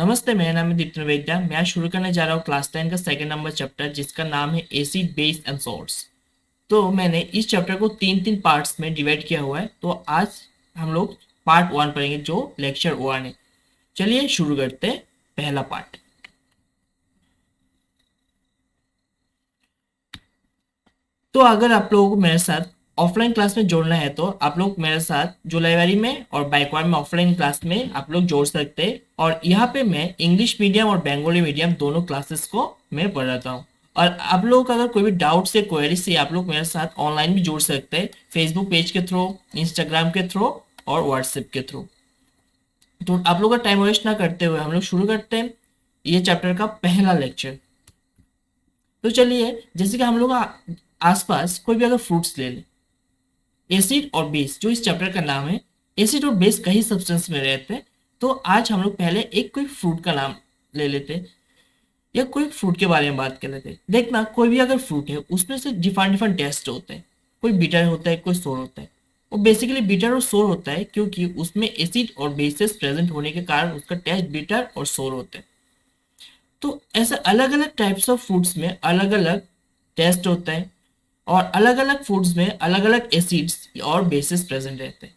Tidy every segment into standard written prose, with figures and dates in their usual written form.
नमस्ते, मेरा नाम है दीप्ति वेद्या। मैं आज शुरू करने जा रहा हूँ क्लास 10 का सेकंड नंबर चैप्टर, जिसका नाम है एसिड बेस एंड सॉल्ट्स। तो मैंने इस चैप्टर को तीन तीन पार्ट्स में डिवाइड किया हुआ है। तो आज हम लोग पार्ट 1 पढ़ेंगे, जो लेक्चर 1 है। चलिए शुरू करते हैं पहला पार्ट। तो अगर आप लोगों को मेरे साथ ऑफलाइन क्लास में जोड़ना है तो आप लोग मेरे साथ जो लाइब्रेरी में और बाइकवार में ऑफलाइन क्लास में आप लोग जोड़ सकते हैं। और यहाँ पे मैं इंग्लिश मीडियम और बंगाली मीडियम दोनों क्लासेस को मैं पढ़ाता हूँ। और आप लोगों का अगर कोई भी डाउट से क्वेरी से आप लोग मेरे साथ ऑनलाइन भी जोड़ सकते हैं, फेसबुक पेज के थ्रू, इंस्टाग्राम के थ्रू और व्हाट्सएप के थ्रू। तो आप लोग का टाइम वेस्ट ना करते हुए हम लोग शुरू करते हैं ये चैप्टर का पहला लेक्चर। तो चलिए, जैसे कि हम लोग आसपास कोई भी अगर फ्रूट्स ले ले, एसिड और बेस जो इस चैप्टर का नाम है, एसिड और बेस कई सब्सटेंस में रहते हैं। तो आज हम लोग पहले एक कोई फ्रूट का नाम ले लेते हैं या कोई फ्रूट के बारे में बात कर लेते हैं। देखना, कोई भी अगर फ्रूट है उसमें से डिफरेंट डिफरेंट टेस्ट होते हैं। कोई बिटर होता है, कोई सोर होता है। वो बेसिकली बिटर और सोर होता है क्योंकि उसमें एसिड और बेसेस प्रेजेंट होने के कारण उसका टेस्ट बिटर और सोर होता है। तो ऐसे अलग अलग टाइप्स ऑफ फूड्स में अलग अलग टेस्ट होता है और अलग अलग फूड्स में अलग अलग एसिड्स और बेसिस प्रेजेंट रहते हैं।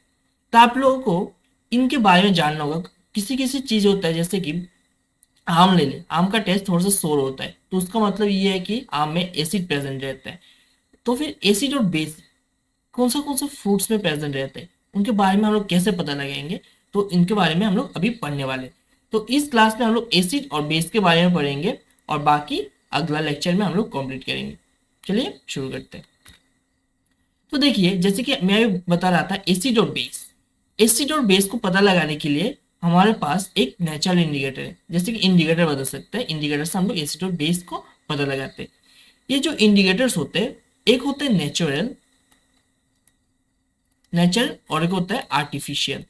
तो आप लोगों को इनके बारे में जानना होगा। किसी किसी चीज होता है, जैसे कि आम ले ले, आम का टेस्ट थोड़ा सा सोर होता है, तो उसका मतलब ये है कि आम में एसिड प्रेजेंट रहता है। तो फिर एसिड और बेस कौन सा फ्रूट्स में प्रेजेंट रहते हैं, उनके बारे में हम लोग कैसे पता लगाएंगे, तो इनके बारे में हम लोग अभी पढ़ने वाले हैं। तो इस क्लास में हम लोग एसिड और बेस के बारे में पढ़ेंगे और बाकी अगला लेक्चर में हम लोग कंप्लीट करेंगे। चलिए शुरू करते हैं। तो देखिए, जैसे कि मैं बता रहा था एसिड और बेस। एसिड और बेस को पता लगाने के लिए हमारे पास एक नेचुरल इंडिकेटर है। जैसे कि इंडिकेटर बदल सकते हैं, इंडिकेटर से हम लोग एसिड और बेस को पता लगाते हैं। ये जो इंडिकेटर्स होते हैं, एक होते हैं नेचुरल नेचुरल और एक होता है आर्टिफिशियल।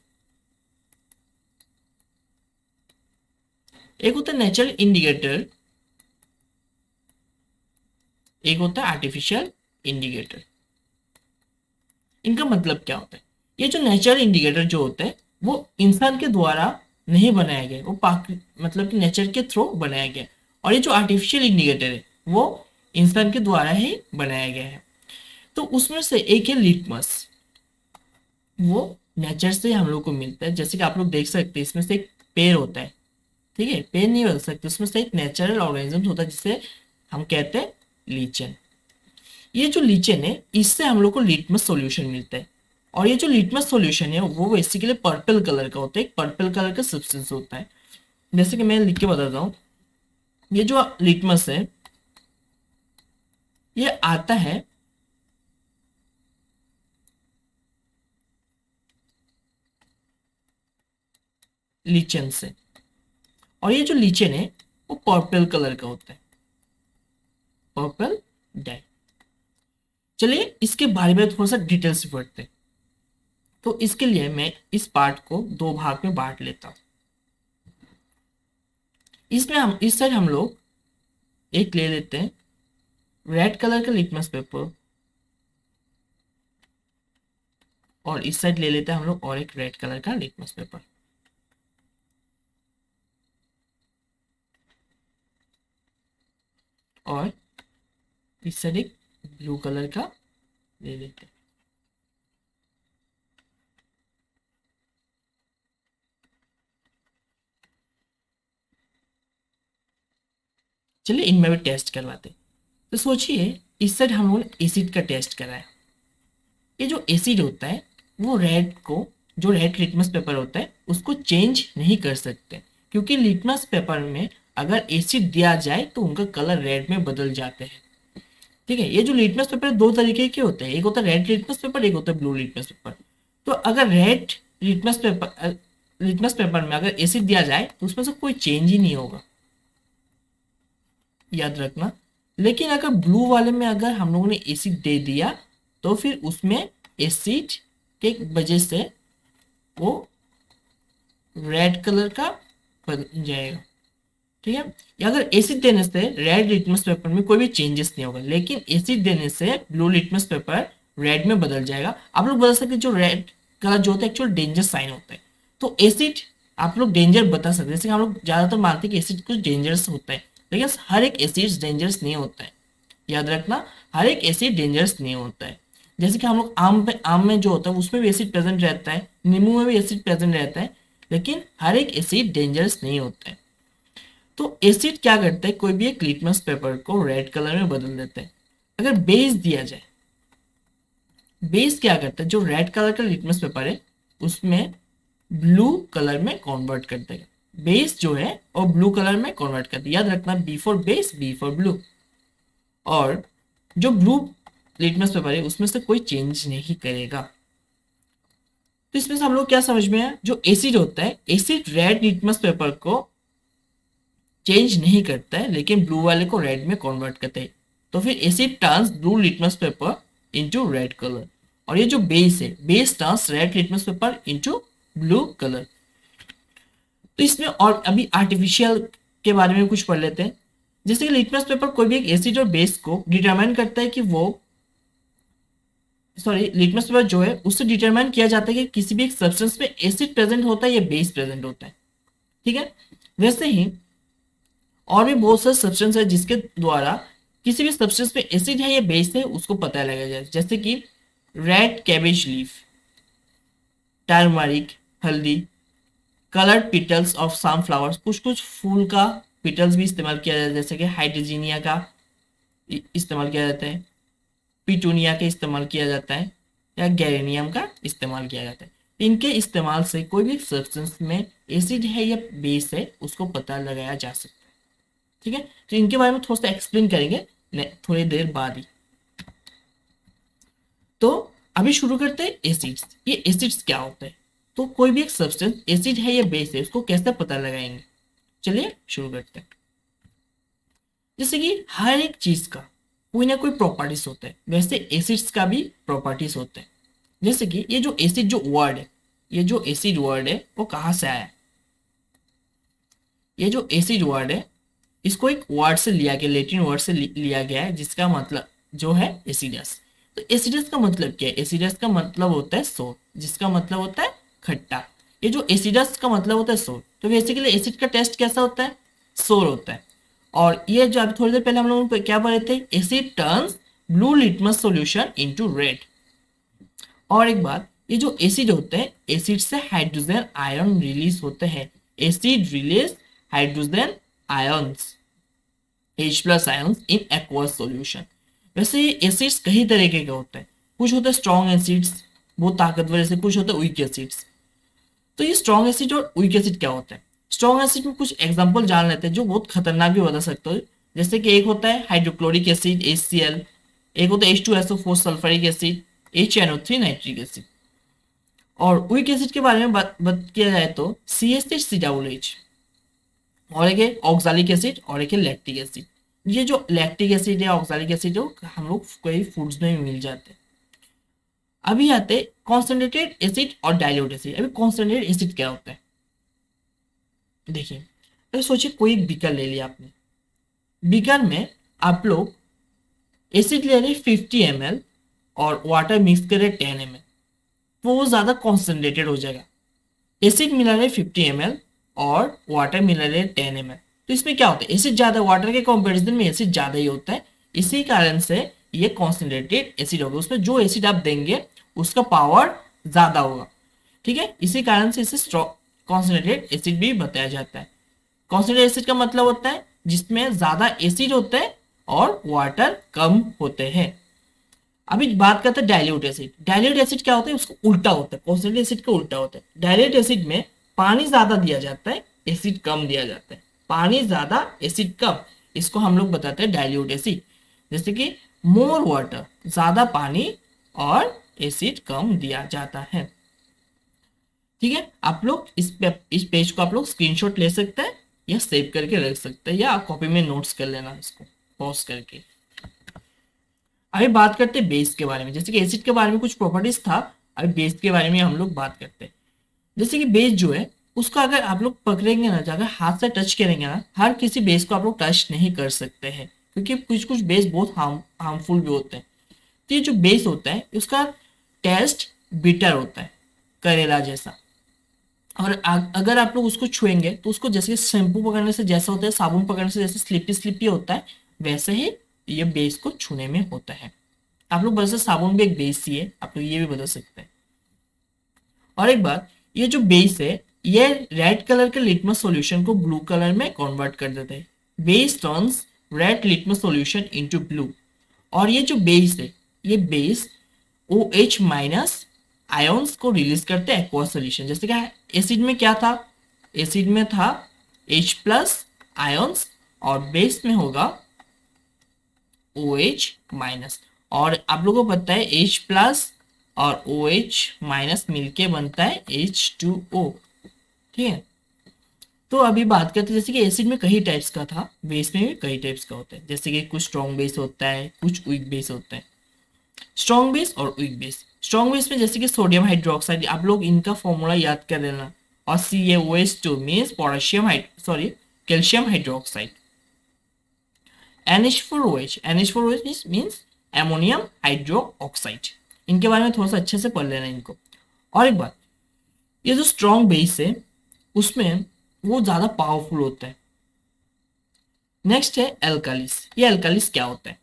एक होता है नेचुरल इंडिकेटर, एक होता है आर्टिफिशियल इंडिकेटर। इनका मतलब क्या होता है? ये जो नेचुरल इंडिकेटर जो होते हैं वो इंसान के द्वारा नहीं बनाया गया, वो मतलब कि नेचर के थ्रू बनाया गया। और ये जो आर्टिफिशियल इंडिकेटर है वो इंसान के द्वारा ही बनाया गया है। तो उसमें से एक है लिटमस। वो नेचर से हम लोग को मिलता है। जैसे कि आप लोग देख सकते हैं, इसमें से एक पेड़ होता है। ठीक है, पेड़ नहीं बदल सकते, उसमें से एक नेचुरल ऑर्गेनिज्म होता है जिसे हम कहते हैं लीचन। ये जो लीचन है, इससे हम लोग को लिटमस सॉल्यूशन मिलता है। और ये जो लिटमस सॉल्यूशन है वो बेसिकली पर्पल कलर का होता है, एक पर्पल कलर का सब्सटेंस होता है। जैसे कि मैं लिख के बताता हूँ, ये जो लिटमस है ये आता है लीचन से। और ये जो लीचन है वो पर्पल कलर का होता है, पर्पल डाई। चलिए इसके बारे में थोड़ा सा डिटेल से पढ़ते हैं। तो इसके लिए मैं इस पार्ट को दो भाग में बांट लेता हूँ। इसमें हम इस साइड हम लोग एक ले लेते हैं रेड कलर का लिटमस पेपर, और इस साइड ले लेते हैं हम लोग और एक रेड कलर का लिटमस पेपर। और इस साइड एक ब्लू कलर का ले लेते हैं। चलिए इनमें भी टेस्ट करवाते हैं। तो सोचिए, इस साइड हम लोगों ने एसिड का टेस्ट कराया। ये जो एसिड होता है वो रेड को, जो रेड लिटमस पेपर होता है उसको चेंज नहीं कर सकते, क्योंकि लिटमस पेपर में अगर एसिड दिया जाए तो उनका कलर रेड में बदल जाते हैं। ठीक है, ये जो लिटमस पेपर दो तरीके के होते हैं, एक होता है रेड लिटमस पेपर, एक होता है ब्लू लिटमस पेपर। तो अगर रेड लिटमस पेपर में अगर एसिड दिया जाए तो उसमें से कोई चेंज ही नहीं होगा, याद रखना। लेकिन अगर ब्लू वाले में अगर हम लोगों ने एसिड दे दिया तो फिर उसमें एसिड के वजह से वो रेड कलर का बन जाएगा। ठीक है, या अगर एसिड देने से रेड लिटमस पेपर में कोई भी चेंजेस नहीं होगा, लेकिन एसिड देने से ब्लू लिटमस पेपर रेड में बदल जाएगा। आप लोग बदल सकते हैं, जो रेड कलर जो होता है एक्चुअल डेंजर साइन होता है। तो एसिड आप लोग डेंजर बता सकते हैं। जैसे कि हम लोग ज्यादातर मानते हैं कि एसिड कुछ डेंजरस होता है, लेकिन हर एक एसिड डेंजरस नहीं होता है। याद रखना, हर एक एसिड डेंजरस नहीं होता है। जैसे कि हम लोग आम में जो होता है उसमें भी एसिड प्रेजेंट रहता है, नींबू में भी एसिड प्रेजेंट रहता है, लेकिन हर एक एसिड डेंजरस नहीं होता है। तो एसिड क्या करता है, कोई भी एक लिटमस पेपर को रेड कलर में बदल देता है। अगर बेस दिया जाए, बेस क्या करता है, जो रेड कलर का लिटमस पेपर है उसमें ब्लू कलर में कन्वर्ट कर देगा। बेस जो है वो ब्लू कलर में कन्वर्ट कर देगा। याद रखना, B for base, B for blue. और जो ब्लू लिटमस पेपर है उसमें से कोई चेंज नहीं करेगा। तो इसमें से हम लोग क्या समझ में आया, जो एसिड होता है, एसिड रेड लिटमस पेपर को चेंज नहीं करता है, लेकिन ब्लू वाले को रेड में कन्वर्ट करता है। तो फिर asset turns blue litmus paper into red colour. और ये जो बेस है, base turns red litmus paper into blue colour. तो इसमें और अभी आर्टिफिशियल के बारे में कुछ पढ़ लेते हैं। जैसे कि लिटमस पेपर कोई भी एक एसिड और बेस को डिटरमाइन करता है कि वो, सॉरी, लिटमस पेपर जो है उससे डिटरमाइन किया जाता है कि किसी भी एक सब्सटेंस में एसिड प्रेजेंट होता है या बेस प्रेजेंट होता है। ठीक है, वैसे ही और भी बहुत सारे सब्सटेंस है जिसके द्वारा किसी भी सब्सटेंस में एसिड है या बेस है उसको पता लगाया जाए। जैसे कि रेड कैबेज लीफ, टर्मरिक हल्दी, कलर्ड पिटल्स ऑफ सम फ्लावर्स, कुछ कुछ फूल का पिटल्स भी इस्तेमाल किया जाता है, जैसे कि हाइड्रोजीनिया का इस्तेमाल किया जाता है, पिटूनिया का इस्तेमाल किया जाता है, या गैरेनियम का इस्तेमाल किया जाता है। इनके इस्तेमाल से कोई भी सब्सटेंस में एसिड है या बेस है उसको पता लगाया जा सकता है। ठीक है, तो इनके बारे में थोड़ा सा एक्सप्लेन करेंगे थोड़ी देर बाद ही। तो अभी शुरू करते हैं एसिड्स। ये एसिड्स क्या होता है, तो कोई भी एक सब्सटेंस एसिड है या बेस है उसको कैसे पता लगाएंगे, चलिए शुरू करते हैं। जैसे कि हर एक चीज का कोई ना कोई प्रॉपर्टीज होता है, वैसे एसिड्स का भी प्रॉपर्टीज होते हैं। जैसे कि ये जो एसिड जो वर्ड है, ये जो एसिड वर्ड है वो कहाँ से आया है। ये जो एसिड वर्ड है इसको एक वर्ड से लिया गया, लैटिन वर्ड से लिया गया है, जिसका मतलब जो है एसिडस। तो एसिडस का मतलब क्या है, एसिडस का मतलब होता है सोर, जिसका मतलब होता है खट्टा। ये जो एसिडस का मतलब होता है सोर, तो बेसिकली एसिड का टेस्ट कैसा होता है, सोर होता है। और ये जो अभी थोड़ी देर पहले हम लोग क्या पढ़े थे, asset turns blue litmus solution into red. और एक बात, ये जो एसिड होते हैं, एसिड से हाइड्रोजन आयन रिलीज होते हैं। Acid release hydrogen ions, H plus ions in aqueous solution. वैसे ये एसिड्स कई तरीके के होते हैं, कुछ होते हैं स्ट्रॉन्ग एसिड्स, बहुत ताकतवर एसिड, कुछ होते हैं वीक एसिड्स। तो ये स्ट्रॉन्ग एसिड और वीक एसिड क्या होता है, स्ट्रॉन्ग एसिड में कुछ एग्जांपल जान लेते हैं जो बहुत खतरनाक भी बता सकते हो। जैसे कि एक होता है हाइड्रोक्लोरिक एसिड HCl, एक होता है H2SO4 sulphuric acid, HNO3 nitric acid. और वीक एसिड के बारे में बात किया जाए तो CH3COOH, और एक है ऑक्सालिक एसिड और एक है लैक्टिक एसिड। ये जो लैक्टिक एसिड है, ऑक्सालिक एसिड है, हम लोग कई फूड्स में मिल जाते हैं। अभी आते कॉन्सेंट्रेटेड एसिड और डाइल्यूट एसिड। अभी कॉन्सेंट्रेटेड एसिड क्या होता है, देखिए, अगर सोचिए कोई एक बीकर ले लिया आपने, बीकर में आप लोग एसिड ले रहे 50 ml और वाटर मिक्स कर रहे 10 ml, तो वो ज्यादा कॉन्सेंट्रेटेड हो जाएगा। एसिड मिला रहे 50 ml और वाटर मिला रहे 10 ml, तो इसमें क्या होता है, एसिड ज्यादा, वाटर के कंपैरिजन में एसिड ज्यादा ही होता है। इसी कारण से ये कॉन्सेंट्रेटेड एसिड होगा, उसमें जो एसिड आप देंगे उसका पावर ज्यादा होगा। ठीक है, इसी कारण से इसे कॉन्सेंट्रेटेड एसिड भी बताया जाता है। कॉन्सेंट्रेटेड एसिड का मतलब होता है जिसमें ज्यादा एसिड होता है और वाटर कम होते हैं। अभी बात करते हैं डाइल्यूट एसिड। डाइल्यूट एसिड क्या होता है, उसको उल्टा होता है, कॉन्सेंट्रेटेड एसिड का उल्टा होता है। डाइल्यूट एसिड में पानी ज्यादा दिया जाता है, एसिड कम दिया जाता है। पानी ज्यादा एसिड कम, इसको हम लोग बताते हैं डाइल्यूट एसिड। जैसे कि मोर वाटर, ज्यादा पानी और एसिड कम दिया जाता है। ठीक है, आप लोग इस पेज को आप लोग स्क्रीनशॉट ले सकते हैं या सेव करके रख सकते हैं, या आप कॉपी में नोट्स कर लेना इसको पॉज करके। अभी बात करते हैं बेस के बारे में। जैसे कि एसिड के बारे में कुछ प्रॉपर्टीज था, अभी बेस के बारे में हम लोग बात करते हैं। जैसे कि बेस जो है उसको अगर आप लोग पकड़ेंगे ना, अगर हाथ से टच करेंगे ना, हर किसी बेस को आप लोग टच नहीं कर सकते हैं, क्योंकि कुछ कुछ बेस बहुत हार्मफुल भी होते हैं। तो ये जो बेस होता है उसका टेस्ट बिटर होता है, करेला जैसा। और अगर आप लोग उसको छुएंगे तो उसको जैसे शैम्पू पकड़ने से जैसा होता है, साबुन पकड़ने से जैसे स्लिपी स्लिपी होता है, वैसे ही ये बेस को छूने में होता है। आप लोग बता सकते साबुन भी एक बेस ही है, आप लोग ये भी बता सकते हैं। और एक बात, ये जो बेस है ये रेड कलर के लिटमस सॉल्यूशन को ब्लू कलर में कन्वर्ट कर देता है। Base turns red litmus solution into blue. और ये जो बेस है, ये बेस OH माइनस आयोन्स को रिलीज करते हैं एक्वा सॉल्यूशन। जैसे कि एसिड में क्या था, एसिड में था H प्लस आयोन्स और बेस में होगा OH माइनस। और आप लोगों को पता है H प्लस और OH माइनस मिलके बनता है H2O। ठीक है, तो अभी बात करते हैं जैसे कि एसिड में कई टाइप्स का था, बेस में भी कई टाइप्स का होता है। जैसे कि कुछ स्ट्रॉन्ग बेस होता है, कुछ वीक बेस होता है। स्ट्रॉन्ग बेस और वीक बेस, स्ट्रॉन्ग बेस में जैसे कि सोडियम हाइड्रोक्साइड, आप लोग इनका फॉर्मूला याद कर लेना। और CaOH2 means potassium sorry calcium hydroxide. NH4OH, NH4OH means ammonium hydro oxide. इनके बारे में थोड़ा सा अच्छे से पढ़ लेना इनको। और एक बात, ये जो स्ट्रॉन्ग बेस है उसमें वो ज्यादा पावरफुल होता है। नेक्स्ट है एल्कालिस। ये एल्कालिस क्या होता है,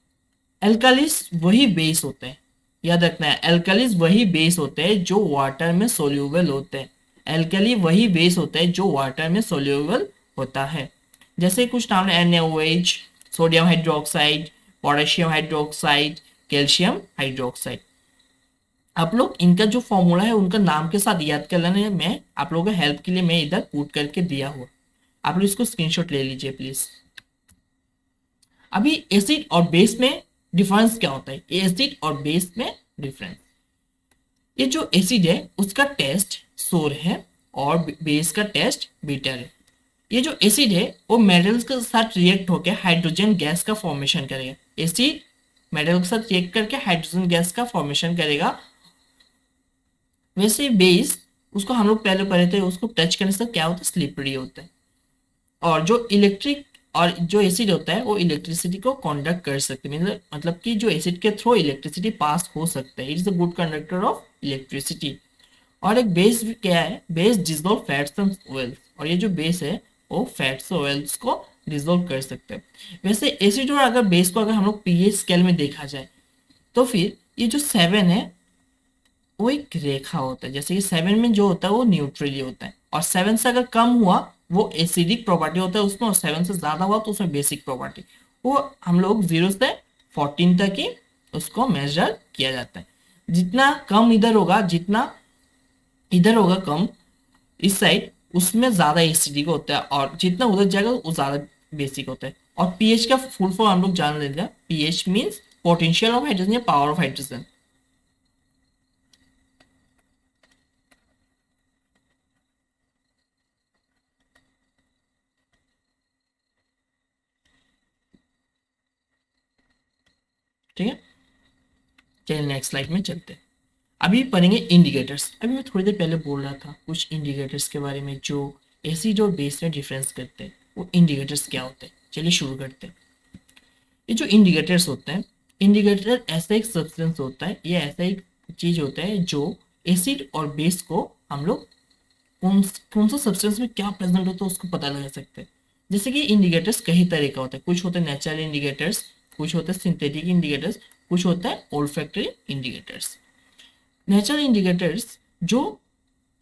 एल्कालिस वही बेस होते हैं, याद रखना है, एल्कालिस वही बेस होते हैं जो वाटर में सोल्यूबल होते हैं। एल्कली वही बेस होता है जो वाटर में सोल्यूबल होता है। जैसे कुछ नाम है NaOH, sodium hydroxide, potassium hydroxide, calcium hydroxide. आप लोग इनका जो फॉर्मूला है उनका नाम के साथ याद कर लेना है। मैं आप लोगों के हेल्प के लिए मैं इधर पुट करके दिया हुआ, आप लोग इसको स्क्रीनशॉट ले लीजिए प्लीज। अभी एसिड और बेस में डिफरेंस क्या होता है, एसिड और बेस में डिफरेंस। ये जो एसिड है उसका टेस्ट सोर है और बेस का टेस्ट बीटर है। ये जो एसिड है वो मेटल्स के साथ रिएक्ट होकर हाइड्रोजन गैस का फॉर्मेशन करेगा। एसिड मेटल के साथ रिएक्ट करके हाइड्रोजन गैस का फॉर्मेशन करेगा। वैसे बेस, उसको हम लोग पहले पढ़े थे, उसको टच करने से क्या होता है, स्लिपरी होता है। और जो इलेक्ट्रिक और जो एसिड होता है वो इलेक्ट्रिसिटी को कंडक्ट कर सकते हैं, मतलब कि जो एसिड के थ्रू इलेक्ट्रिसिटी पास हो सकता है, it is a good conductor of electricity. और एक बेस क्या है, base dissolve fats and oils. और ये जो बेस है वो फैट्स और ऑयल्स को डिजोल्व कर सकते हैं। वैसे एसिड और अगर बेस को अगर हम लोग pH स्केल में देखा जाए तो फिर ये जो 7 है वो एक रेखा होता है। जैसे कि 7 में जो होता है वो न्यूट्रली होता है, और 7 से अगर कम हुआ वो एसिडिक प्रॉपर्टी होता है उसमें, और 7 से ज्यादा हुआ तो उसमें बेसिक प्रॉपर्टी। वो हम लोग 0 से 14 तक ही उसको मेजर किया जाता है। जितना कम इधर होगा, जितना इधर होगा कम इस साइड, उसमें ज्यादा एसिडिक होता है, और जितना उधर जाएगा वो ज्यादा बेसिक होता है। और पीएच का फुल फॉर्म हम लोग जान लेते हैं, pH means potential of hydrogen या पावर ऑफ हाइड्रोजन। ठीक है, चलिए नेक्स्ट स्लाइड में चलते हैं। अभी पढ़ेंगे इंडिकेटर्स। अभी मैं थोड़ी देर पहले बोल रहा था कुछ इंडिकेटर्स के बारे में जो एसिड और बेस में डिफरेंस करते हैं, वो इंडिकेटर्स क्या होते हैं। चलिए शुरू करते हैं। ये जो इंडिकेटर्स होते हैं, इंडिकेटर ऐसा एक सब्सटेंस होता है, ये ऐसा एक चीज होता है जो एसिड और बेस को हम लोग कौन कौन सा सब्सटेंस में क्या प्रेजेंट होता है उसको पता लगा सकते हैं। जैसे कि इंडिकेटर्स कई तरह का होता है, कुछ होते हैं नेचुरल इंडिकेटर्स, कुछ होते हैं सिंथेटिक इंडिकेटर्स, कुछ होता है ओल्फैक्टरी इंडिकेटर्स। नेचुरल इंडिकेटर्स जो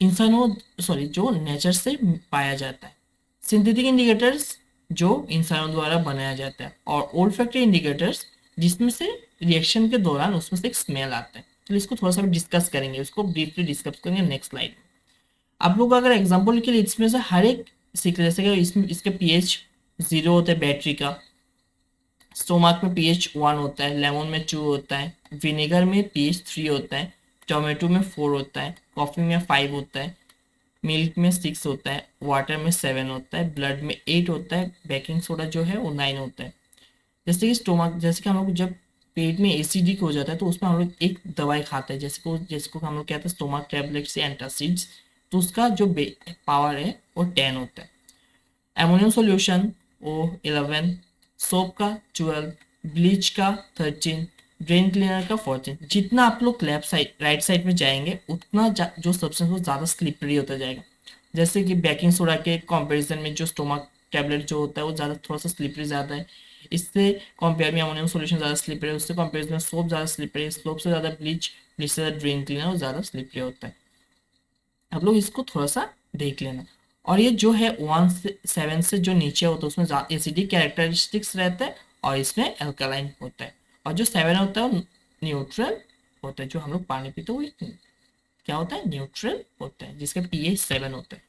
इंसानों सॉरी जो नेचर से पाया जाता है। सिंथेटिक इंडिकेटर्स जो इंसानों द्वारा बनाया जाता है। और ओल्फैक्टरी इंडिकेटर्स जिसमें से रिएक्शन के दौरान उसमें से एक स्मेल आता है। तो इसको थोड़ा सा डिस्कस करेंगे, उसको ब्रीफली डिस्कस करेंगे नेक्स्ट स्लाइड में। आप लोग अगर एग्जांपल के लिए इसमें से हर एक सीख, जैसे कि इसमें इसके पीएच 0 होता है बैटरी का, स्टोमक में pH 1 होता है, लेमन में 2 होता है, विनेगर में pH 3 होता है, टोमेटो में 4 होता है, कॉफी में 5 होता है, मिल्क में 6 होता है, वाटर में 7 होता है, ब्लड में 8 होता है, बेकिंग सोडा जो है वो 9 होता है। जैसे कि स्टोमक, जैसे कि हम लोग जब पेट में एसिडिक हो जाता है तो उसमें हम लोग एक दवाई खाते हैं, जैसे को हम लोग कहते हैं स्टोमक टैबलेट्स या एंटासिड्स, तो उसका जो पावर है वो 10 होता है। एमोनियम सॉल्यूशन वो 11, सोप का 12, ब्लीच का 13, ड्रेन क्लीनर का 14। जितना आप लोग लेफ्ट साइड राइट साइड में जाएंगे उतना जो सब्सटेंस वो ज़्यादा स्लिपरी होता जाएगा। जैसे कि बेकिंग सोडा के कंपैरिजन में जो स्टोमक टैबलेट जो होता है वो ज़्यादा थोड़ा सा स्लिपरी ज़्यादा है, इससे कंपेयर में अमोनियम सॉल्यूशन ज़्यादा स्लिपरी है, उससे कंपेरिजन में सोप ज़्यादा स्लिपरी है, सोप से ज़्यादा ब्लीच, ब्लीच से ज़्यादा ड्रेन क्लीनर वो ज़्यादा स्लिपरी होता है। आप लोग इसको थोड़ा सा देख लेना। और ये जो है 1 से 7 से जो नीचे होता है उसमें एसिडिक कैरेक्टरिस्टिक्स रहता है और इसमें अल्कलाइन होता है, और जो 7 होता है वो न्यूट्रल होता है, जो हम लोग पानी पीते हैं वो क्या होता है, न्यूट्रल होता है, जिसका पीएच 7 होता है।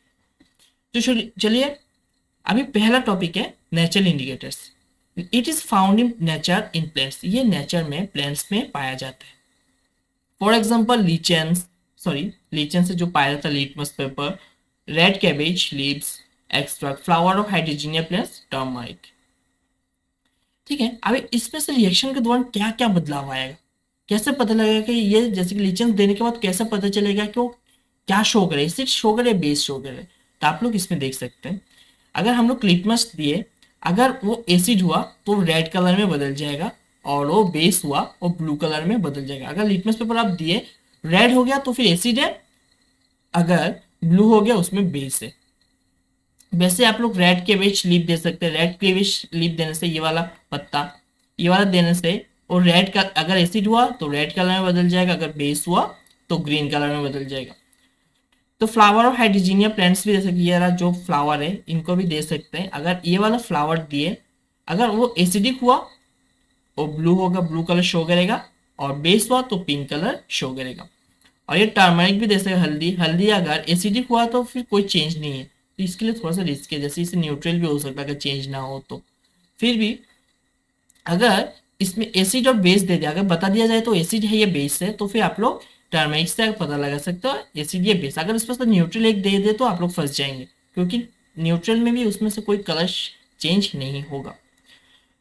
तो चलिए अभी पहला टॉपिक है natural indicators. It is found in nature in plants, ये नेचर में प्लांट्स में पाया जाता है। फॉर एग्जाम्पल लीचेंस, लीचेंस से जो पाया जाता है litmus paper, red cabbage leaves, extract flower of hydrangea plants, turmeric. ठीक है, अभी इसमें से रिएक्शन के दौरान क्या क्या बदलाव आएगा, कैसे पता लगेगा कि ये, जैसे कि लीचेंस देने के बाद कैसे पता चलेगा कि वो क्या शो करे, एसिड शो करे, बेस शो करे। तो आप लोग इसमें देख सकते हैं, अगर हम लोग लिटमस दिए, अगर वो एसिड हुआ तो रेड कलर में बदल जाएगा, और वो बेस हुआ वो ब्लू कलर में बदल जाएगा। अगर लिटमस पेपर आप दिए रेड हो गया तो फिर एसिड है, अगर ब्लू हो गया उसमें बेस है। वैसे आप लोग रेड केवेज लीफ दे सकते हैं, रेड केवेज लीफ देने से ये वाला पत्ता, ये वाला देने से, और रेड का अगर एसिड हुआ तो रेड कलर में बदल जाएगा, अगर बेस हुआ तो ग्रीन कलर में बदल जाएगा। तो फ्लावर और हाइड्रोजीनिया प्लांट्स भी दे सकते हैं, ये रहा जो फ्लावर है इनको भी दे सकते हैं। अगर ये वाला फ्लावर दिए, अगर वो एसिडिक हुआ वो ब्लू होगा, ब्लू कलर शो करेगा, और बेस हुआ तो पिंक कलर शो करेगा। और ये टर्मरिक भी दे सकते हैं, हल्दी, हल्दी अगर एसिडिक हुआ तो फिर कोई चेंज नहीं है, तो इसके लिए थोड़ा सा रिस्क है, जैसे इसे न्यूट्रल भी हो सकता है अगर चेंज ना हो तो। फिर भी अगर इसमें एसिड और बेस दे दिया, अगर बता दिया जाए तो एसिड है या बेस है, तो फिर आप लोग टर्मरिक से पता लगा सकते हो एसिड या बेस। अगर उसमें से न्यूट्रल एक दे दे तो आप लोग फंस जाएंगे, क्योंकि न्यूट्रल में भी उसमें से कोई कलर चेंज नहीं होगा।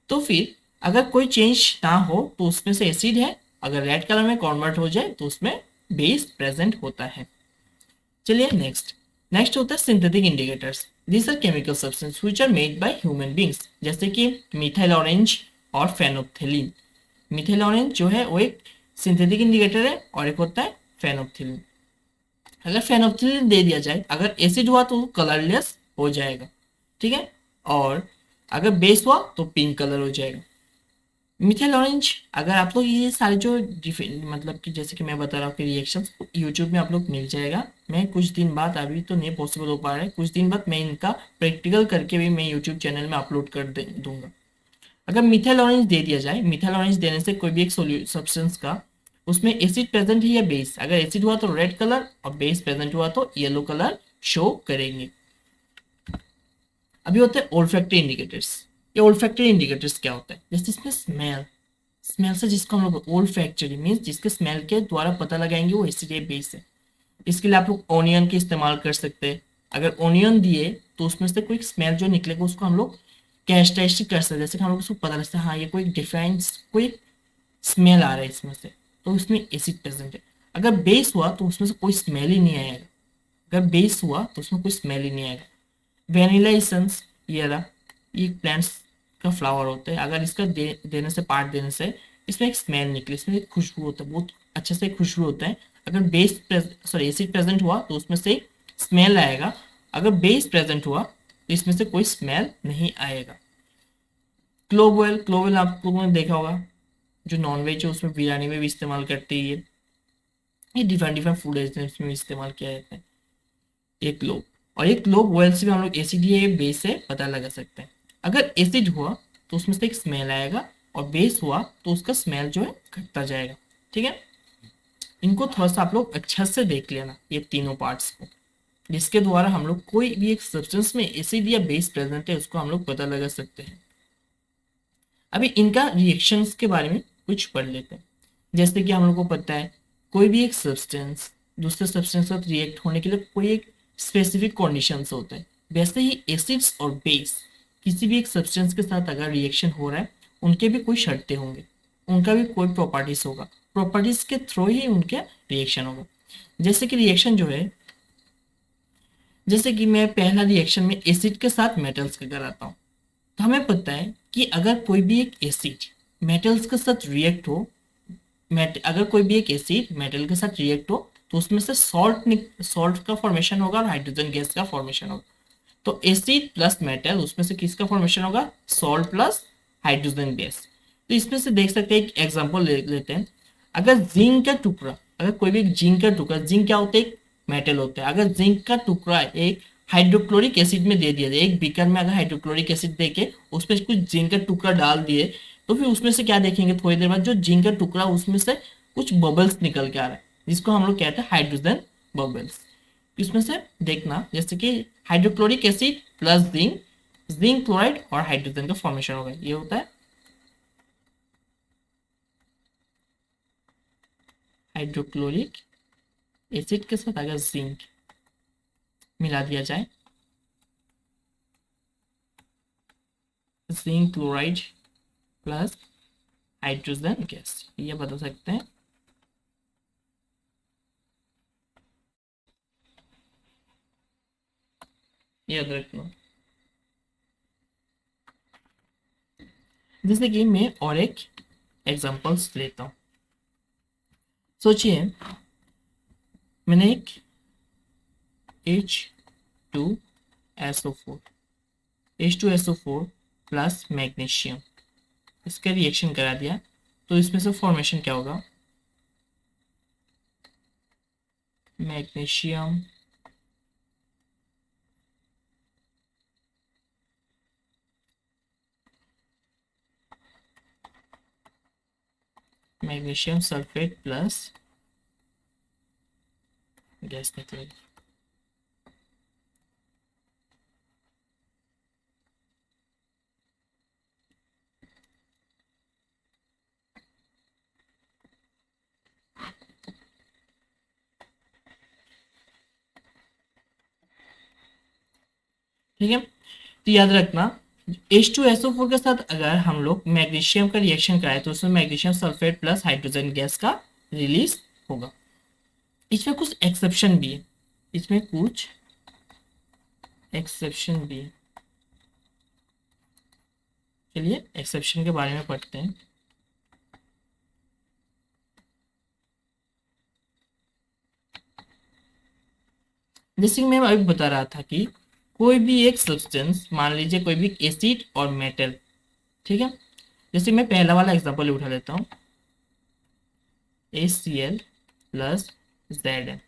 तो फिर अगर कोई चेंज ना हो तो उसमें से एसिड है, अगर रेड कलर में कन्वर्ट हो जाए तो उसमें बेस प्रेजेंट होता है। चलिए नेक्स्ट, नेक्स्ट होता है synthetic indicators. These are chemical substance which are made by human beings, जैसे कि मिथाइल ऑरेंज और फेनोप्थिलीन। मिथाइल ऑरेंज जो है वो एक सिंथेटिक इंडिकेटर है, और एक होता है फेनोप्थिलीन। अगर फेनोप्थिलीन दे दिया जाए, अगर एसिड हुआ तो कलरलेस हो जाएगा, ठीक है, और अगर बेस हुआ तो पिंक कलर हो जाएगा। मिथाइल ऑरेंज, अगर आप लोग ये सारे जो मतलब कि जैसे कि मैं बता रहा हूँ कि रिएक्शंस यूट्यूब में आप लोग मिल जाएगा। मैं कुछ दिन बाद, अभी तो नहीं पॉसिबल हो पा रहा है, कुछ दिन बाद मैं इनका प्रैक्टिकल करके भी मैं यूट्यूब चैनल में अपलोड कर दूंगा। अगर मिथाइल ऑरेंज दे दिया जाए, मिथाइल ऑरेंज देने से कोई भी एक सब्सटेंस का, उसमें एसिड प्रेजेंट है या बेस, अगर एसिड हुआ तो रेड कलर और बेस प्रेजेंट हुआ तो येलो कलर शो करेंगे। अभी होते हैं ओल्फैक्टरी इंडिकेटर्स। ये ओल्फैक्टरी इंडिकेटर्स क्या होता है, जैसे इसमें स्मेल, स्मेल से जिसको हम लोग ओल्फैक्टरी मीन्स जिसके स्मेल के द्वारा पता लगाएंगे वो एसिड या बेस है। इसके लिए आप लोग ऑनियन के इस्तेमाल कर सकते हैं। अगर ऑनियन दिए तो उसमें से कोई स्मेल जो निकलेगा उसको हम लोग कैरेक्टरिस्टिक कर सकते हैं, जैसे कि हम लोग उसको पता लगता है हाँ ये कोई डिफरेंट कोई स्मेल आ रहा है इसमें से, तो उसमें एसिड प्रेजेंट है। अगर बेस हुआ तो उसमें से कोई स्मेल ही नहीं आएगा, अगर बेस हुआ तो उसमें कोई स्मेल ही नहीं आएगा। वेनिला एसेंस, ये रहा, ये प्लांट्स का फ्लावर होता है, अगर इसका देने से, पार्ट देने से इसमें एक स्मेल निकले, इसमें एक खुशबू होता है, बहुत अच्छे से खुशबू होता है। अगर एसिड प्रेजेंट हुआ तो उसमें से स्मेल आएगा, अगर बेस प्रेजेंट हुआ तो इसमें से कोई स्मेल नहीं आएगा। क्लोव ऑयल, क्लोव ऑयल आप लोगों ने देखा होगा, जो नॉनवेज है उसमें बिरयानी में भी इस्तेमाल करते हैं, ये डिफरेंट डिफरेंट फूड आइटम्स में इस्तेमाल किया जाता है ये क्लोव। और ये क्लोव ऑयल से भी हम लोग एसिड या बेस से पता लगा सकते हैं। अगर एसिड हुआ तो उसमें से एक स्मेल आएगा, और बेस हुआ तो उसका स्मेल जो है घटता जाएगा, ठीक है। इनको थोड़ा सा आप लोग अच्छा से देख लेना, ये तीनों पार्ट्स को, जिसके द्वारा हम लोग कोई भी एक सब्सटेंस में एसिड या बेस प्रेजेंट है उसको हम लोग पता लगा सकते हैं। अभी इनका रिएक्शंस के बारे में कुछ पढ़ लेते हैं। जैसे कि हम लोग को पता है कोई भी एक सब्सटेंस दूसरे सब्सटेंस के साथ रिएक्ट होने के लिए कोई एक स्पेसिफिक कंडीशंस होते हैं, वैसे ही एसिड्स और बेस किसी भी एक सब्सटेंस के साथ अगर रिएक्शन हो रहा है उनके भी कोई शर्तें होंगे, उनका भी कोई प्रॉपर्टीज होगा, प्रॉपर्टीज के थ्रू ही उनके रिएक्शन होगा। जैसे कि रिएक्शन जो है, जैसे कि मैं पहला रिएक्शन में एसिड के साथ मेटल्स का कराता हूँ, तो हमें पता है कि अगर कोई भी एक एसिड मेटल्स के साथ रिएक्ट हो, अगर कोई भी एक एसिड मेटल के साथ रिएक्ट हो तो उसमें से सॉल्ट का फॉर्मेशन होगा और हाइड्रोजन गैस का फॉर्मेशन होगा। तो एसिड प्लस मेटल, उसमें से किसका फॉर्मेशन होगा? Salt plus hydrogen gas. तो इसमें से देख सकते हैं, एक एग्जांपल लेते हैं। अगर जिंक का टुकड़ा, अगर कोई भी जिंक का टुकड़ा, जिंक क्या होता है? एक मेटल होता है। अगर जिंक का टुकड़ा एक हाइड्रोक्लोरिक एसिड में दे दिया जाए, एक बीकर में अगर हाइड्रोक्लोरिक एसिड दे के उसमें कुछ जिंक का टुकड़ा डाल दिए, तो फिर उसमें से क्या देखेंगे थोड़ी देर बाद, जो जिंक का टुकड़ा उसमें से कुछ बबल्स निकल के आ रहा है, जिसको हम लोग कहते हैं हाइड्रोजन बबल्स। इसमें से देखना, जैसे कि hydrochloric acid plus zinc, zinc chloride और हाइड्रोजन का फॉर्मेशन होगा, ये होता है हाइड्रोक्लोरिक एसिड के साथ अगर जिंक मिला दिया जाए, zinc chloride plus hydrogen gas, ये बता सकते हैं। याद रखना। जैसे कि मैं और एक एग्जांपल्स लेता हूँ। सोचिए, मैंने एक H2SO4 H2SO4 प्लस मैग्नीशियम, इसका रिएक्शन करा दिया, तो इसमें से फॉर्मेशन क्या होगा? Magnesium magnesium sulphate plus gas निकलेगी। ठीक है, तो याद रखना, H2SO4 के साथ अगर हम लोग मैग्नीशियम का रिएक्शन कराए तो उसमें magnesium sulphate plus hydrogen gas का रिलीज होगा। इसमें कुछ एक्सेप्शन भी है, इसमें कुछ एक्सेप्शन भी है। चलिए एक्सेप्शन के बारे में पढ़ते हैं। जैसे कि मैं अभी बता रहा था कि कोई भी एक सब्सटेंस, मान लीजिए कोई भी एसिड और मेटल, ठीक है, जैसे मैं पहला वाला एग्जांपल उठा लेता हूँ, HCl प्लस Zn,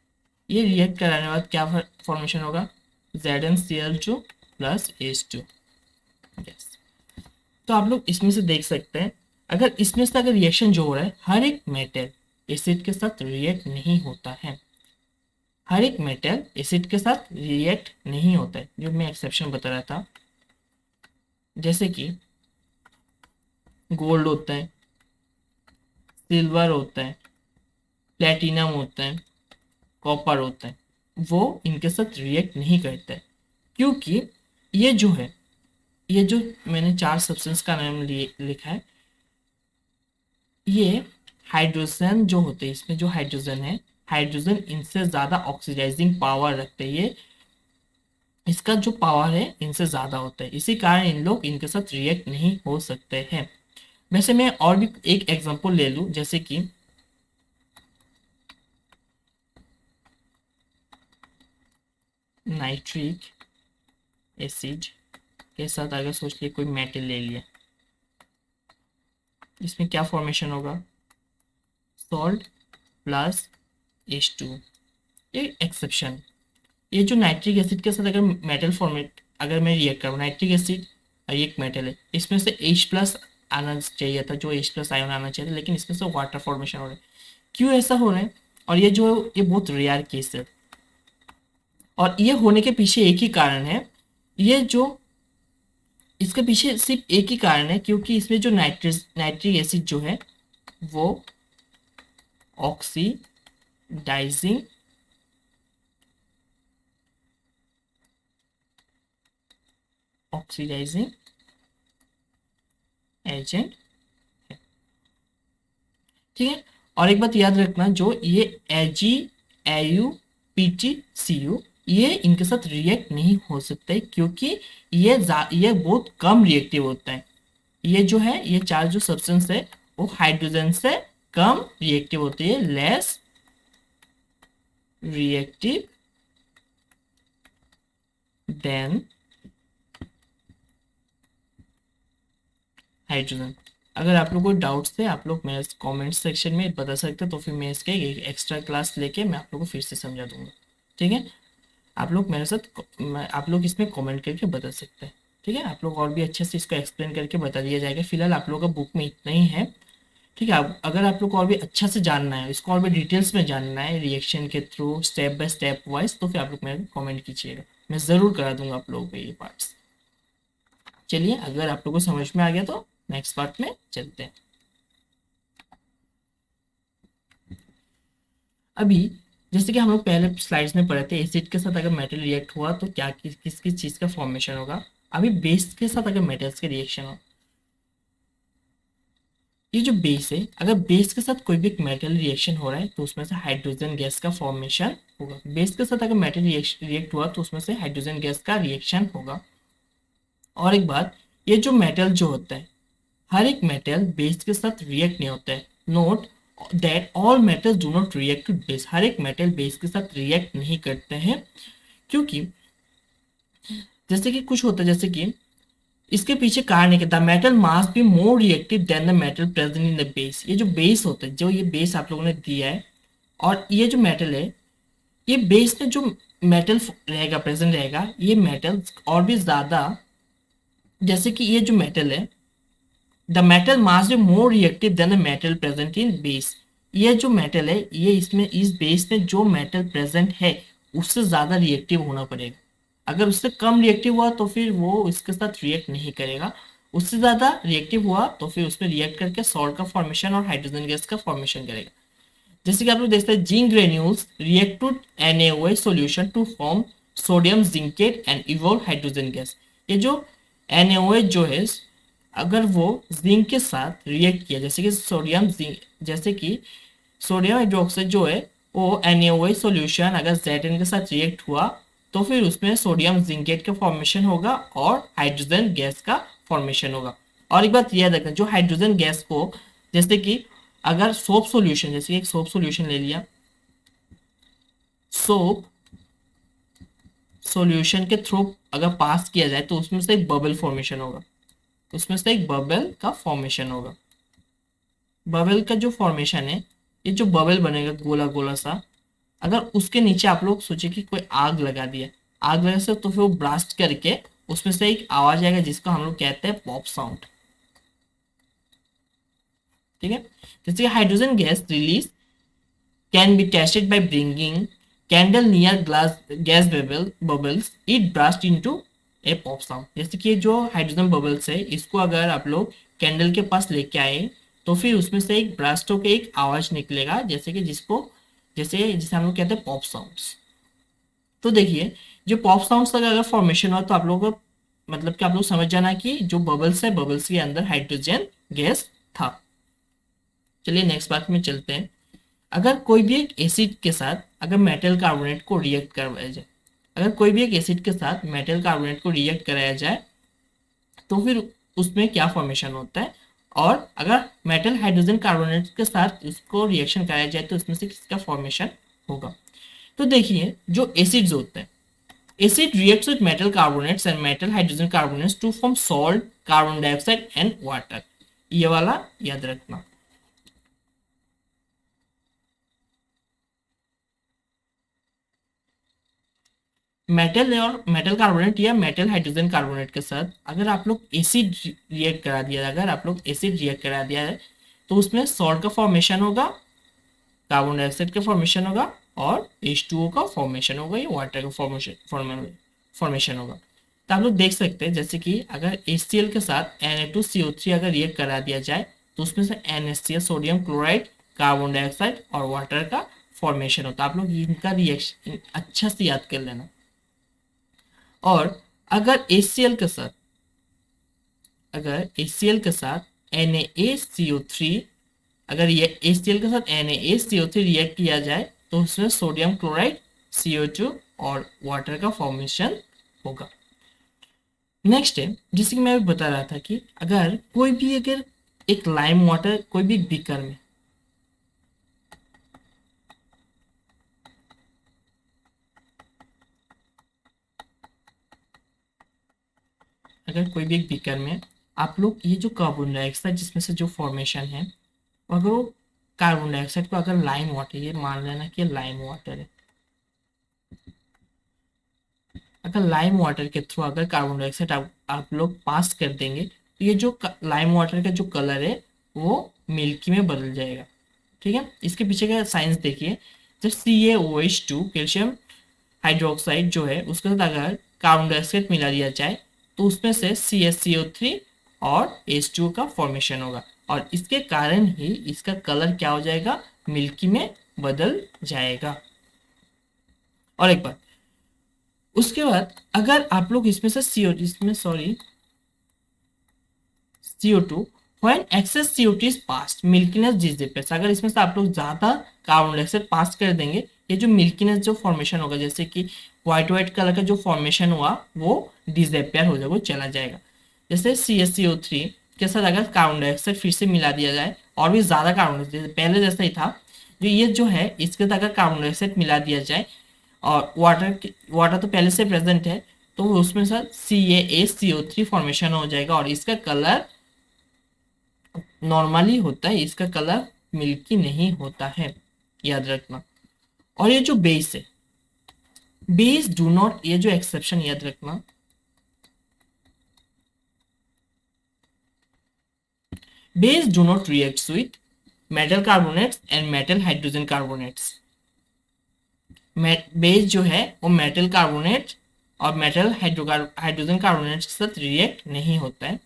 ये रिएक्ट कराने के बाद क्या फॉर्मेशन होगा? ZnCl2 plus H2 gas. तो आप लोग इसमें से देख सकते हैं, अगर इसमें से अगर रिएक्शन जो हो रहा है, हर एक मेटल एसिड के साथ रिएक्ट नहीं होता है, हर एक मेटल एसिड के साथ रिएक्ट नहीं होता है, जो मैं एक्सेप्शन बता रहा था। जैसे कि गोल्ड होता है, सिल्वर होता है, प्लेटिनम होता है, कॉपर होता है, वो इनके साथ रिएक्ट नहीं करता है, क्योंकि ये जो है, ये जो मैंने चार सब्सटेंस का नाम लिखा है, ये हाइड्रोजन जो होते हैं, इसमें जो हाइड्रोजन है, हाइड्रोजन इनसे ज़्यादा ऑक्सीडाइजिंग पावर रखते हैं, ये इसका जो पावर है इनसे ज़्यादा होता है, इसी कारण इन लोग इनके साथ रिएक्ट नहीं हो सकते हैं। वैसे मैं और भी एक एग्जांपल ले लूँ, जैसे कि नाइट्रिक एसिड के साथ अगर सोच लिए कोई मेटल ले लिया, इसमें क्या फॉर्मेशन होगा? सॉल्ट प्लस H2, ये एक्सेप्शन। ये जो नाइट्रिक एसिड के साथ अगर मेटल फॉर्मेट, अगर मैं रिएक्ट करूँ, नाइट्रिक एसिड एक मेटल है, इसमें से H प्लस आना चाहिए था, जो H प्लस आयन आना चाहिए था, लेकिन इसमें से वाटर फॉर्मेशन हो रहा है। क्यों ऐसा हो रहा है? और ये जो ये बहुत रेयर केस है, और ये होने के पीछे एक ही कारण है, ये जो इसके पीछे सिर्फ एक ही कारण है, क्योंकि इसमें जो नाइट्रिक एसिड जो है वो ऑक्सीडाइजिंग एजेंट है। ठीक है, और एक बात याद रखना, जो ये AgAuPtCu, ये इनके साथ रिएक्ट नहीं हो सकते, क्योंकि ये बहुत कम रिएक्टिव होता है। ये जो है, ये चार जो सब्सटेंस है वो हाइड्रोजन से कम रिएक्टिव होती है, लेस रिएक्टिव देन हाइड्रोजन। अगर आप लोग को डाउट्स थे आप लोग मेरे कमेंट सेक्शन में बता सकते हैं, तो फिर मैं इसके एक एक्स्ट्रा क्लास लेके मैं आप लोग को फिर से समझा दूंगा। ठीक है, आप लोग मेरे साथ आप लोग इसमें कमेंट करके बता सकते हैं। ठीक है, आप लोग और भी अच्छे से इसको एक्सप्लेन करके बता दिया जाएगा। फिलहाल आप लोगों का बुक में इतना ही है। ठीक है, अगर आप लोग को और भी अच्छा से जानना है, इसको और भी डिटेल्स में जानना है रिएक्शन के through step by step wise, तो फिर आप लोग मेरे को कमेंट कीजिएगा, मैं ज़रूर करा दूंगा आप लोगों को ये पार्ट्स। चलिए, अगर आप लोगों को समझ में आ गया तो नेक्स्ट पार्ट में चलते हैं। अभी जैसे कि हम लोग पहले स्लाइड्स में पढ़े थे, एसिड के साथ अगर मेटल रिएक्ट हुआ तो क्या किस किस चीज़ का फॉर्मेशन होगा। अभी बेस के साथ अगर मेटल्स के रिएक्शन हो, ये जो बेस है, अगर बेस के साथ कोई भी मेटल रिएक्शन हो रहा है तो उसमें से हाइड्रोजन गैस का फॉर्मेशन होगा। बेस के साथ अगर मेटल रिएक्ट हुआ तो उसमें से हाइड्रोजन गैस का रिएक्शन होगा। और एक बात, ये जो मेटल जो होता है, हर एक मेटल बेस के साथ रिएक्ट नहीं होता है। Note that all metals do not react to base. हर एक मेटल बेस के साथ रिएक्ट नहीं करते हैं, क्योंकि जैसे कि कुछ होता है, जैसे कि इसके पीछे कारण है कि the metal mass be more reactive than the metal present in the base. ये जो बेस होता है, जो ये बेस आप लोगों ने दिया है, और ये जो मेटल है, ये बेस में जो मेटल रहेगा प्रेजेंट रहेगा, ये मेटल और भी ज्यादा, जैसे कि ये जो मेटल है, the metal mass be more reactive than the metal present in base. ये जो मेटल है, ये इसमें इस बेस में जो मेटल प्रेजेंट है उससे ज्यादा रिएक्टिव होना पड़ेगा। अगर उससे कम रिएक्टिव हुआ तो फिर वो इसके साथ रिएक्ट नहीं करेगा। उससे ज्यादा रिएक्टिव हुआ तो फिर उसमें रिएक्ट करके सॉल्ट का फॉर्मेशन और हाइड्रोजन गैस का फॉर्मेशन करेगा। जैसे कि आप लोग देखते हैं, zinc granules react to NaOH solution to form sodium zincate and evolve hydrogen gas. ये जो NaOH जो है, अगर वो जिंक के साथ रिएक्ट किया, जैसे कि सोडियम जिंक, जैसे कि सोडियम हाइड्रोक्साइड जो है वो NaOH सॉल्यूशन अगर Zn के साथ रिएक्ट हुआ तो फिर उसमें सोडियम जिंकेट का फॉर्मेशन होगा और हाइड्रोजन गैस का फॉर्मेशन होगा। और एक बात याद रखना, जो हाइड्रोजन गैस को, जैसे कि अगर सोप सॉल्यूशन, जैसे एक सोप सॉल्यूशन ले लिया, सोप सॉल्यूशन के थ्रू अगर पास किया जाए तो उसमें से एक बबल फॉर्मेशन होगा, उसमें से एक बबल का फॉर्मेशन होगा। बबल का जो फॉर्मेशन है, ये जो बबल बनेगा गोला गोला सा, अगर उसके नीचे आप लोग सोचे कि कोई आग लगा दिया, आग लगा से तो फिर वो ब्लास्ट करके उसमें से एक आवाज आएगा जिसको हम लोग कहते हैं पॉप साउंड। ठीक है, जैसे hydrogen gas release can be tested by bringing candle near glass gas bubbles, it blast into A pop sound. जैसे कि जो हाइड्रोजन बबल्स है, इसको अगर आप लोग कैंडल के पास लेके आए तो फिर उसमें से एक ब्लास्ट होकर एक आवाज निकलेगा, जैसे कि जिसे हम लोग कहते हैं पॉप साउंड्स। तो देखिए, जो पॉप साउंड्स का अगर फॉर्मेशन हुआ तो आप लोगों को मतलब कि आप लोग समझ जाना कि जो बबल्स है, बबल्स के अंदर हाइड्रोजन गैस था। चलिए नेक्स्ट बात में चलते हैं। अगर कोई भी एक एसिड के साथ अगर मेटल कार्बोनेट को रिएक्ट करवाया जाए, अगर कोई भी एक एसिड के साथ मेटल कार्बोनेट को रिएक्ट कराया जाए तो फिर उसमें क्या फॉर्मेशन होता है, और अगर मेटल हाइड्रोजन कार्बोनेट के साथ उसको रिएक्शन कराया जाए तो उसमें से किसका फॉर्मेशन होगा। तो देखिए, जो एसिड्स होते हैं, acid reacts with metal carbonates and metal hydrogen carbonates to form salt, carbon dioxide and water. ये वाला याद रखना। मेटल और मेटल कार्बोनेट या मेटल हाइड्रोजन कार्बोनेट के साथ अगर आप लोग एसिड रिएक्ट करा दिया, अगर आप लोग एसिड रिएक्ट करा दिया है तो उसमें सॉल्ट का फॉर्मेशन होगा, कार्बन डाइऑक्साइड का फॉर्मेशन होगा और H2O का फॉर्मेशन होगा, या वाटर का फॉर्मेशन होगा। तो आप लोग देख सकते हैं, जैसे कि अगर HCl के साथ Na2CO3 अगर रिएक्ट करा दिया जाए तो उसमें से NaCl sodium chloride, carbon dioxide और वाटर का फॉर्मेशन होता है। आप लोग इनका रिएक्शन अच्छा से याद कर लेना। और अगर HCl के साथ NaCO3, अगर ये HCl के साथ NaCO3 रिएक्ट किया जाए तो उसमें सोडियम क्लोराइड, CO2 और वाटर का फॉर्मेशन होगा। नेक्स्ट है, जैसे कि मैं अभी बता रहा था कि अगर एक लाइम वाटर कोई भी बीकर में, अगर कोई भी एक बीकर में आप लोग ये जो कार्बन डाइऑक्साइड जिसमें से जो फॉर्मेशन है, अगर वो कार्बन डाइऑक्साइड को अगर लाइम वाटर, ये मान लेना कि लाइम वाटर है, अगर लाइम वाटर के थ्रू अगर कार्बन डाइऑक्साइड आप लोग पास कर देंगे तो ये जो लाइम वाटर का जो कलर है वो मिल्की में बदल जाएगा। ठीक है, इसके पीछे का साइंस देखिए। जब CaOH2 कैल्शियम हाइड्रोक्साइड जो है उसके साथ अगर कार्बन डाइऑक्साइड मिला दिया जाए तो उसमें से CaCO3 और H2O का फॉर्मेशन होगा, और इसके कारण ही इसका कलर क्या हो जाएगा, मिल्की में बदल जाएगा। और एक बार उसके बाद अगर आप लोग इसमें से CO2 when excess CO2 is passed milkiness disappears, अगर इसमें से आप लोग ज्यादा कार्बन डाइऑक्साइड पास कर देंगे, ये जो मिल्कीनेस जो फॉर्मेशन होगा, जैसे कि व्हाइट कलर का जो फॉर्मेशन हुआ वो डिसअपियर हो जाएगा, वो चला जाएगा। जैसे CaCO3 के साथ अगर कार्बन डाइऑक्साइड फिर से मिला दिया जाए और भी ज्यादा कार्बन डाइऑक्साइड पहले जैसा ही था, जो ये जो है इसके साथ अगर कार्बन डाइऑक्साइड मिला दिया जाए और वाटर तो पहले से प्रेजेंट है तो उसमें से CaCO3 फॉर्मेशन हो जाएगा और इसका कलर नॉर्मली होता है, इसका कलर मिल्की नहीं होता है, याद रखना। और ये जो बेस है, बेस डू नॉट, ये जो एक्सेप्शन याद रखना, base do not react with metal carbonates and metal hydrogen carbonates. Base जो है वो मेटल कार्बोनेट और मेटल हाइड्रोजन कार्बोनेट के साथ रिएक्ट नहीं होता है।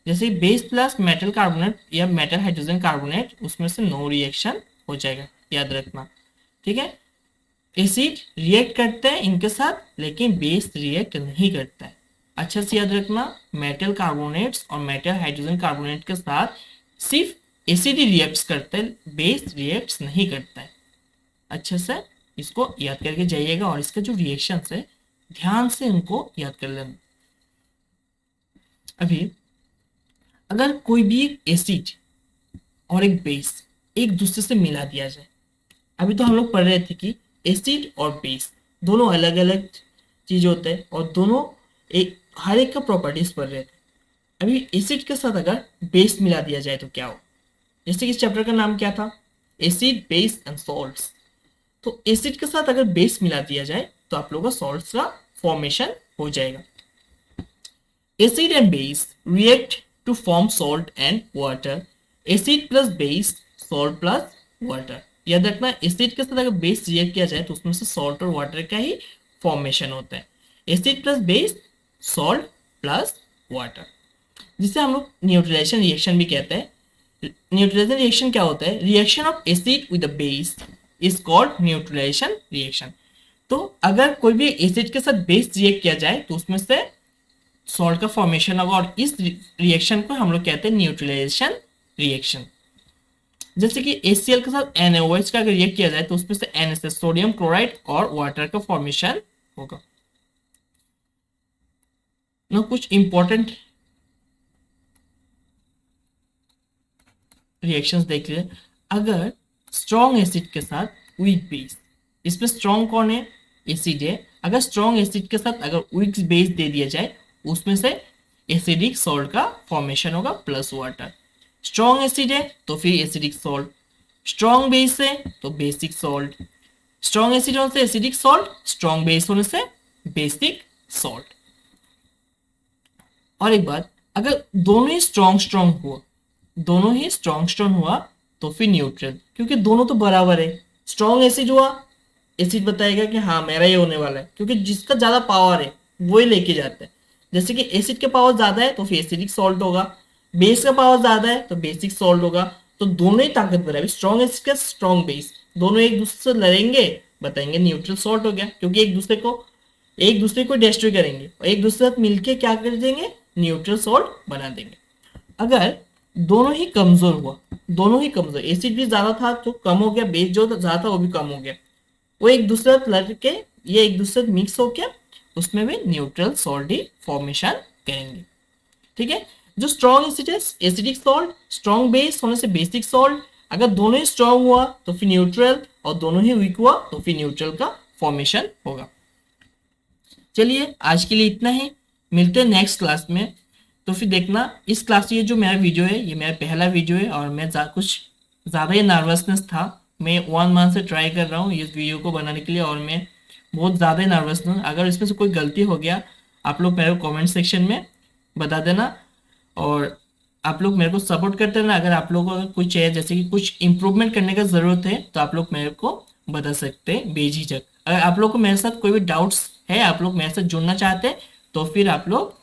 जैसे बेस प्लस मेटल कार्बोनेट या मेटल हाइड्रोजन कार्बोनेट, उसमें से नो रिएक्शन हो जाएगा, याद रखना। ठीक है, एसिड रिएक्ट करते हैं इनके साथ लेकिन बेस रिएक्ट नहीं करता है। अच्छा से याद रखना, मेटल कार्बोनेट्स और मेटल हाइड्रोजन कार्बोनेट के साथ सिर्फ एसिड ही रिएक्ट करता है, बेस रिएक्ट नहीं करता है। अच्छे से इसको याद करके जाइएगा और इसका जो रिएक्शन है ध्यान से उनको याद कर लेना। अभी अगर कोई भी एसिड और एक बेस एक दूसरे से मिला दिया जाए, अभी तो हम लोग पढ़ रहे थे कि एसिड और बेस दोनों अलग अलग चीज होते हैं और दोनों एक हर एक का प्रॉपर्टीज पढ़ रहे थे। अभी एसिड के साथ अगर बेस मिला दिया जाए तो क्या हो, जैसे कि इस चैप्टर का नाम क्या था, एसिड बेस एंड सॉल्ट्स। तो एसिड के साथ अगर बेस मिला दिया जाए तो आप लोगों का सॉल्ट्स का फॉर्मेशन हो जाएगा। Acid and base react to form salt and water, acid plus base salt plus water. याद रखना, एसिड के साथ अगर बेस रिएक्ट किया जाए तो उसमें से सॉल्ट और वाटर का ही फॉर्मेशन होता है, acid plus base salt plus water, जिसे हम लोग न्यूट्रलाइजेशन रिएक्शन भी कहते हैं। न्यूट्रलाइजेशन रिएक्शन क्या होता है, reaction of acid with the base is called neutralisation reaction. तो अगर कोई भी एसिड के साथ बेस रिएक्ट किया जाए तो उसमें से सॉल्ट का फॉर्मेशन होगा और इस रिएक्शन को हम लोग कहते हैं न्यूट्रलाइजेशन रिएक्शन। जैसे कि HCl के साथ NaOH का अगर रिएक्ट किया जाए तो उसमें से NaCl सोडियम क्लोराइड और वाटर का फॉर्मेशन होगा ना। कुछ इंपॉर्टेंट रिएक्शंस देख लीजिए। अगर स्ट्रॉन्ग एसिड के साथ वीक बेस, इसमें स्ट्रॉन्ग कौन है, एसिड है, अगर स्ट्रॉन्ग एसिड के साथ अगर वीक बेस दे दिया जाए उसमें से एसिडिक सॉल्ट का फॉर्मेशन होगा प्लस वाटर। स्ट्रॉन्ग एसिड है तो फिर एसिडिक सॉल्ट, स्ट्रॉन्ग बेस है तो बेसिक सॉल्ट, स्ट्रॉन्ग एसिड होने से एसिडिक सॉल्ट, स्ट्रॉन्ग बेस होने से बेसिक सॉल्ट। और एक बात, अगर दोनों ही स्ट्रॉन्ग हुआ, दोनों ही स्ट्रॉन्ग हुआ तो फिर न्यूट्रल, क्योंकि दोनों तो बराबर है। स्ट्रॉन्ग एसिड हुआ, एसिड बताएगा कि हाँ मेरा ये होने वाला है, क्योंकि जिसका ज्यादा पावर है वो ही लेके जाता है। जैसे कि एसिड के पावर ज्यादा है तो फिर एसिडिक सॉल्ट होगा, बेस का पावर ज्यादा है तो बेसिक सॉल्ट होगा। तो दोनों ही ताकतवर है, स्ट्रॉन्ग एसिड का स्ट्रॉन्ग बेस दोनों एक दूसरे से लड़ेंगे, बताएंगे न्यूट्रल सॉल्ट हो गया, क्योंकि एक दूसरे को डिस्ट्रॉय करेंगे और एक दूसरे साथ मिलके क्या कर देंगे, न्यूट्रल सॉल्ट बना देंगे। अगर दोनों ही कमजोर हुआ, दोनों ही कमजोर, एसिड भी ज्यादा था तो कम हो गया, बेस जो ज्यादा था वो भी कम हो गया, वो एक दूसरे साथ लड़के ये एक दूसरे से मिक्स हो गया, उसमें भी न्यूट्रल सॉल्ट ही फॉर्मेशन करेंगे। ठीक है, जो स्ट्रॉन्ग एसिड है एसिडिक सॉल्ट, स्ट्रॉन्ग बेस होने से बेसिक सॉल्ट, अगर दोनों ही स्ट्रॉन्ग हुआ तो फिर न्यूट्रल और दोनों ही वीक हुआ तो फिर न्यूट्रल का फॉर्मेशन होगा। चलिए आज के लिए इतना ही, मिलते हैं नेक्स्ट क्लास में। तो फिर देखना इस क्लास ये जो मेरा वीडियो है ये मेरा पहला वीडियो है और मैं कुछ ज़्यादा ही नर्वसनेस था। मैं 1 मंथ से ट्राई कर रहा हूँ इस वीडियो को बनाने के लिए और मैं बहुत ज़्यादा ही नर्वस हूँ। अगर इसमें से कोई गलती हो गया आप लोग मेरे को कमेंट सेक्शन में बता देना और आप लोग मेरे को सपोर्ट करते रहना। अगर आप लोगों को अगर कुछ चाहिए जैसे कि कुछ इम्प्रूवमेंट करने का ज़रूरत है तो आप लोग मेरे को बता सकते हैं बेझिझक। अगर आप लोग को मेरे साथ कोई भी डाउट्स है आप लोग मेरे साथ जुड़ना चाहते हैं तो फिर आप लोग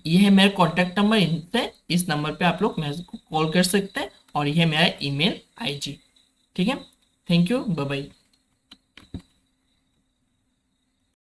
ये है मेरा कॉन्टैक्ट नंबर, इनसे इस नंबर पे आप लोग मेरे को कॉल कर सकते हैं और ये है मेरा ईमेल आईडी। ठीक है, थैंक यू, बाय बाय।